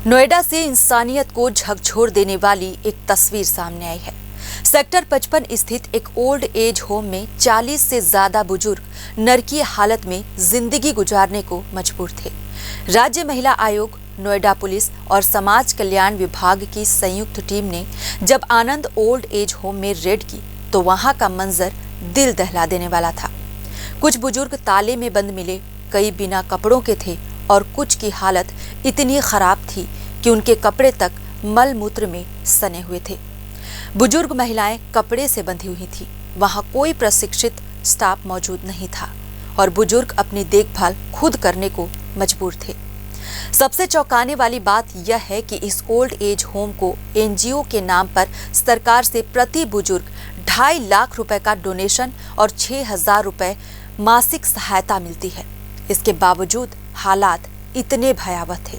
नोएडा से इंसानियत को झकझोर देने वाली एक तस्वीर सामने आई है। सेक्टर 55 स्थित एक ओल्ड एज होम में 40 से ज्यादा बुजुर्ग नरकीय हालत में जिंदगी गुजारने को मजबूर थे। राज्य महिला आयोग, नोएडा पुलिस और समाज कल्याण विभाग की संयुक्त टीम ने जब आनंद ओल्ड एज होम में रेड की तो वहां का मंजर दिल दहला देने वाला था। कुछ बुजुर्ग ताले में बंद मिले, कई बिना कपड़ों के थे और कुछ की हालत इतनी खराब थी कि उनके कपड़े तक मल मूत्र में सने हुए थे। बुजुर्ग महिलाएं कपड़े से बंधी हुई थी। वहां कोई प्रशिक्षित स्टाफ मौजूद नहीं था और बुजुर्ग अपनी देखभाल खुद करने को मजबूर थे। सबसे चौंकाने वाली बात यह है कि इस ओल्ड एज होम को एनजीओ के नाम पर सरकार से प्रति बुजुर्ग 2.5 लाख रुपए का डोनेशन और 6,000 रुपए मासिक सहायता मिलती है। इसके बावजूद हालात इतने भयावह थे।